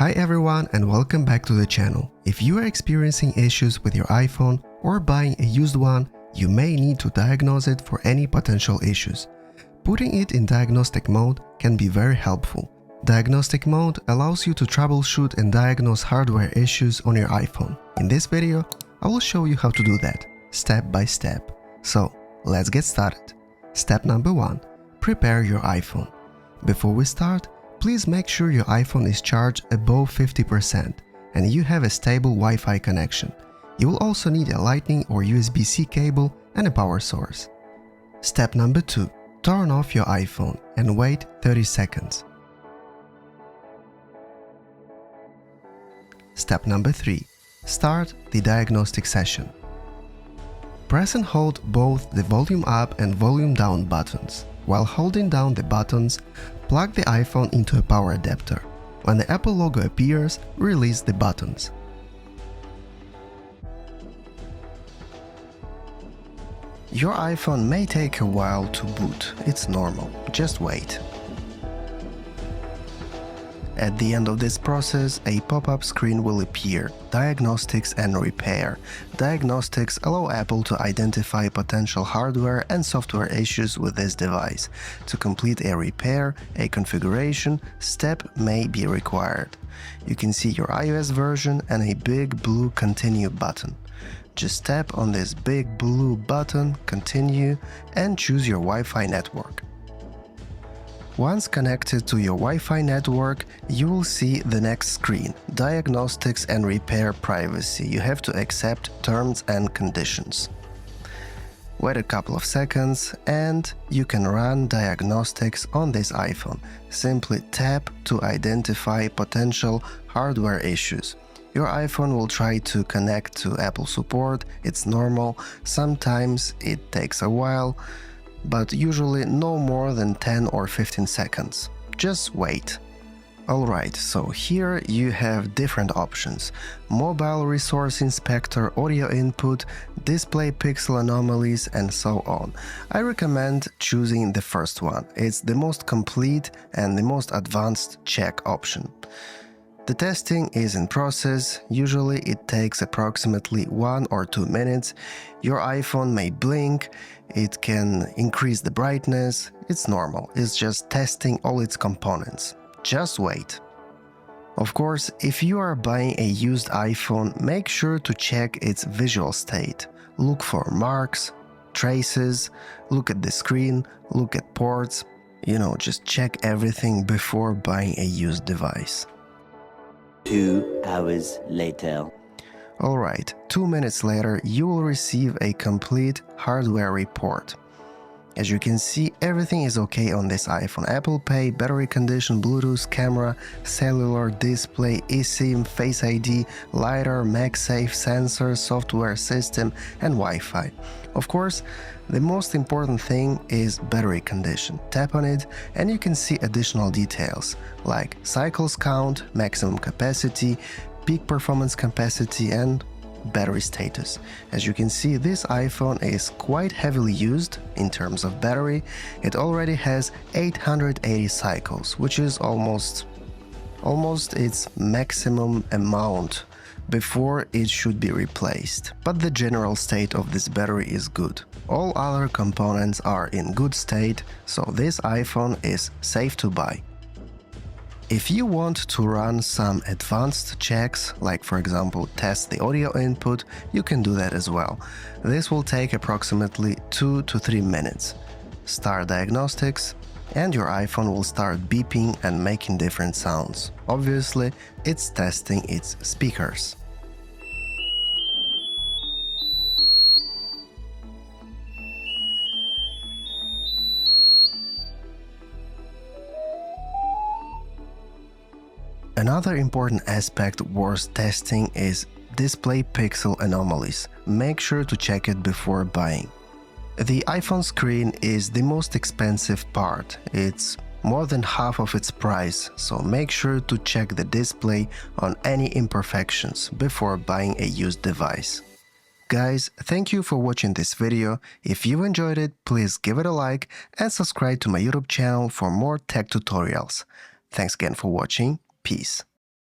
Hi everyone and welcome back to the channel. If you are experiencing issues with your iPhone or buying a used one, you may need to diagnose it for any potential issues. Putting it in diagnostic mode can be very helpful. Diagnostic mode allows you to troubleshoot and diagnose hardware issues on your iPhone. In this video, I will show you how to do that, step by step. So, let's get started. Step number 1. Prepare your iPhone. Before we start, please make sure your iPhone is charged above 50% and you have a stable Wi-Fi connection. You will also need a Lightning or USB-C cable and a power source. Step number 2. Turn off your iPhone and wait 30 seconds. Step number 3. Start the diagnostic session. Press and hold both the volume up and volume down buttons. While holding down the buttons, plug the iPhone into a power adapter. When the Apple logo appears, release the buttons. Your iPhone may take a while to boot. It's normal. Just wait. At the end of this process, a pop-up screen will appear, Diagnostics and Repair. Diagnostics allow Apple to identify potential hardware and software issues with this device. To complete a repair, a configuration step may be required. You can see your iOS version and a big blue Continue button. Just tap on this big blue button, Continue, and choose your Wi-Fi network. Once connected to your Wi-Fi network, you will see the next screen, Diagnostics and Repair Privacy. You have to accept terms and conditions. Wait a couple of seconds and you can run diagnostics on this iPhone. Simply tap to identify potential hardware issues. Your iPhone will try to connect to Apple support. It's normal. Sometimes it takes a while, but usually no more than 10 or 15 seconds. Just wait. Alright, so here you have different options: Mobile Resource Inspector, Audio Input, Display Pixel Anomalies, and so on. I recommend choosing the first one. It's the most complete and the most advanced check option. The testing is in process. Usually it takes approximately 1 or 2 minutes. Your iPhone may blink, it can increase the brightness. It's normal, it's just testing all its components. Just wait. Of course, if you are buying a used iPhone, make sure to check its visual state. Look for marks, traces, look at the screen, look at ports. Just check everything before buying a used device. 2 hours later. Alright, 2 minutes later, you will receive a complete hardware report. As you can see, everything is okay on this iPhone. Apple Pay, battery condition, Bluetooth, camera, cellular, display, eSIM, Face ID, LiDAR, MagSafe, sensor, software system, and Wi-Fi. Of course, the most important thing is battery condition. Tap on it and you can see additional details like cycles count, maximum capacity, peak performance capacity, and battery status. As you can see, this iPhone is quite heavily used in terms of battery. It already has 880 cycles, which is almost its maximum amount before it should be replaced. But the general state of this battery is good. All other components are in good state, so this iPhone is safe to buy. If you want to run some advanced checks, like for example test the audio input, you can do that as well. This will take approximately 2 to 3 minutes. Start diagnostics and your iPhone will start beeping and making different sounds. Obviously, it's testing its speakers. Another important aspect worth testing is display pixel anomalies. Make sure to check it before buying. The iPhone screen is the most expensive part. It's more than half of its price, so make sure to check the display on any imperfections before buying a used device. Guys, thank you for watching this video. If you enjoyed it, please give it a like and subscribe to my YouTube channel for more tech tutorials. Thanks again for watching. Peace.